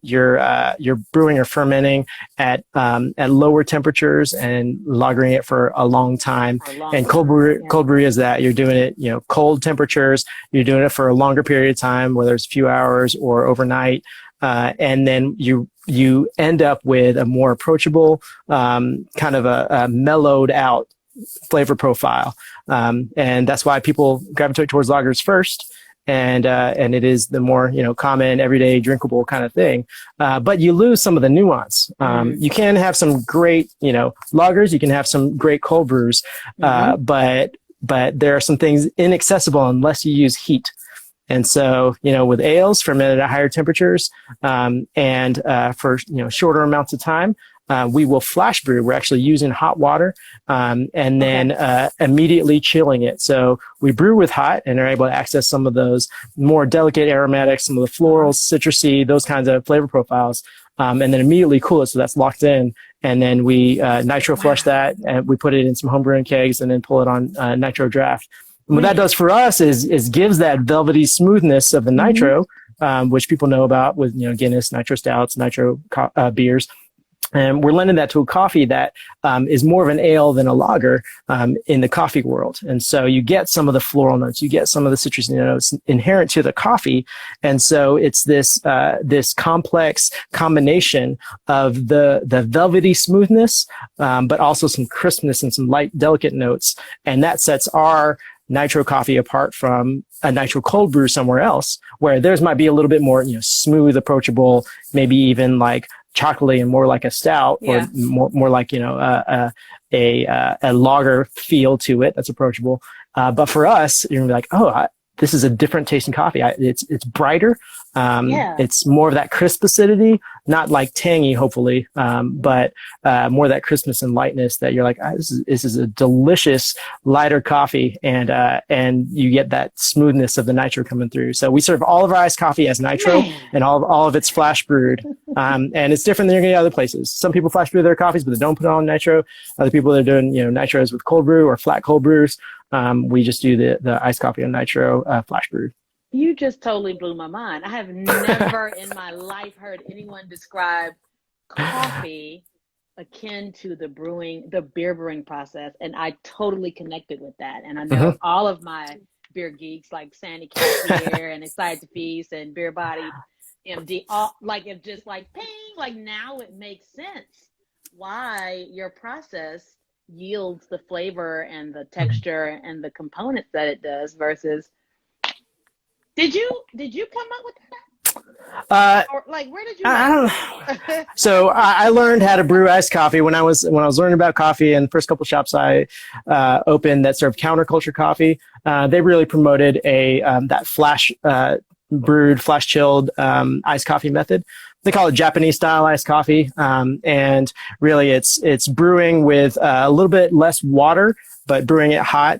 brewing or fermenting at lower temperatures and lagering it for a long time. And cold brew is that you're doing it, cold temperatures, you're doing it for a longer period of time, whether it's a few hours or overnight. And then you end up with a more approachable, kind of a mellowed out flavor profile. And that's why people gravitate towards lagers first. And it is the more, common, everyday, drinkable kind of thing. But you lose some of the nuance. You can have some great, lagers. You can have some great cold brews. But there are some things inaccessible unless you use heat. And so, with ales fermented at higher temperatures, and for, shorter amounts of time, we will flash brew. We're actually using hot water, and then immediately chilling it. So we brew with hot and are able to access some of those more delicate aromatics, some of the florals, citrusy, those kinds of flavor profiles, and then immediately cool it so that's locked in. And then we nitro flush that, and we put it in some home brewing kegs and then pull it on nitro draft. And what that does for us is gives that velvety smoothness of the nitro, which people know about with Guinness, nitro stouts, nitro beers. And we're lending that to a coffee that is more of an ale than a lager in the coffee world. And so you get some of the floral notes, you get some of the citrus notes inherent to the coffee. And so it's this complex combination of the velvety smoothness, but also some crispness and some light, delicate notes. And that sets our nitro coffee apart from a nitro cold brew somewhere else, where theirs might be a little bit more smooth, approachable, maybe even like chocolatey and more like a stout, or more like a lager feel to it that's approachable. But for us, you're gonna be like, this is a different tasting coffee. It's brighter. It's more of that crisp acidity, not like tangy, hopefully, but more of that crispness and lightness that you're like, this is a delicious lighter coffee, and you get that smoothness of the nitro coming through. So we serve all of our iced coffee as nitro, and all of it's flash brewed, and it's different than you're going to get other places. Some people flash brew their coffees, but they don't put it on nitro. Other people are doing nitros with cold brew or flat cold brews. We just do the iced coffee on nitro flash brewed. You just totally blew my mind. I have never in my life heard anyone describe coffee akin to the beer brewing process, and I totally connected with that. And I know all of my beer geeks like Sandy Cat Beer and Excited to Feast and Beer Body MD, all like it just like ping, like now it makes sense why your process yields the flavor and the texture and the components that it does versus. Did you come up with that? Or like, where did you? I don't know. So I learned how to brew iced coffee when I was learning about coffee, and the first couple shops I opened that served counterculture coffee. They really promoted that flash brewed, flash chilled iced coffee method. They call it Japanese style iced coffee, and really it's brewing with a little bit less water, but brewing it hot,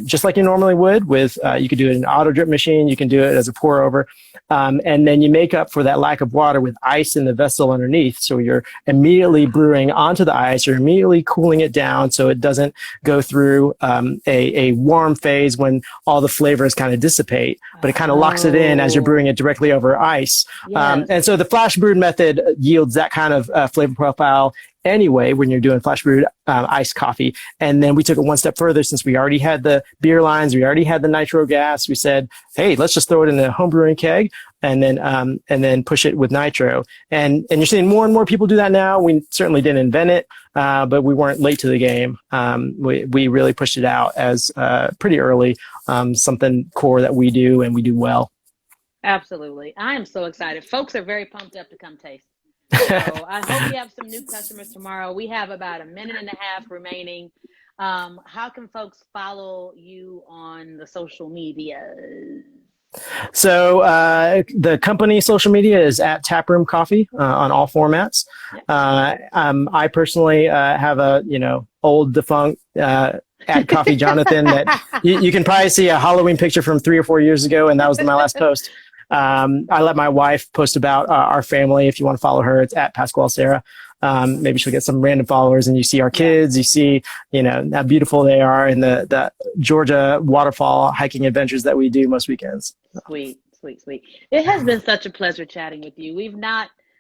just like you normally would with, you could do it in an auto drip machine. You can do it as a pour over. And then you make up for that lack of water with ice in the vessel underneath. So you're immediately brewing onto the ice. You're immediately cooling it down so it doesn't go through a warm phase when all the flavors kind of dissipate, but it kind of locks it in as you're brewing it directly over ice. Yes. And so the flash brewed method yields that kind of flavor profile anyway when you're doing flash brewed iced coffee. And then we took it one step further. Since we already had the beer lines, we already had the nitro gas, we said, hey, let's just throw it in a home brewing keg and then push it with nitro. And you're seeing more and more people do that now. We certainly didn't invent it, but we weren't late to the game. We really pushed it out as pretty early, something core that we do and we do well. Absolutely. I am so excited. Folks are very pumped up to come taste. So I hope we have some new customers tomorrow. We have about a minute and a half remaining. How can folks follow you on the social media? So the company social media is at Taproom Coffee on all formats. I personally have a old defunct at Coffee Jonathan that you can probably see a Halloween picture from 3 or 4 years ago, and that was my last post. I let my wife post about our family. If you want to follow her, it's at Pascual Sarah. Maybe she'll get some random followers, and you see our kids, you see, how beautiful they are, and the Georgia waterfall hiking adventures that we do most weekends. Sweet. It has been such a pleasure chatting with you.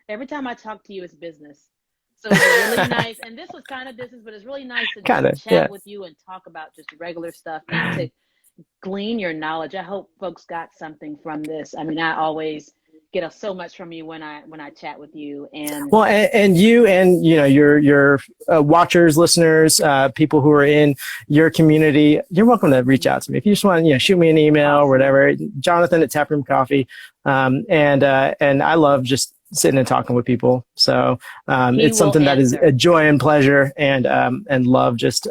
Every time I talk to you, it's business. So it's really nice. And this was kind of business, but it's really nice to just chat with you and talk about just regular stuff and to glean your knowledge. I hope folks got something from this. I mean, I always get so much from you when I chat with you. And well, and you and your watchers, listeners, people who are in your community, you're welcome to reach out to me if you just want to shoot me an email or whatever. Jonathan at Taproom Coffee, and I love just sitting and talking with people. So He it's will something that is answer. a joy and pleasure, and love just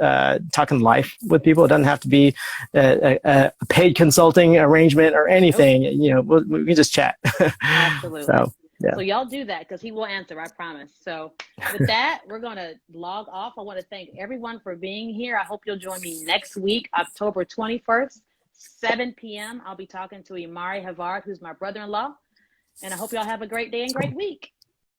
talking life with people. It doesn't have to be a paid consulting arrangement or anything. Nope. You know, we can just chat. Absolutely. So, yeah. So y'all do that because he will answer, I promise. So with that, we're going to log off. I want to thank everyone for being here. I hope you'll join me next week, October 21st, 7 p.m. I'll be talking to Emory Havard, who's my brother-in-law. And I hope y'all have a great day and great week.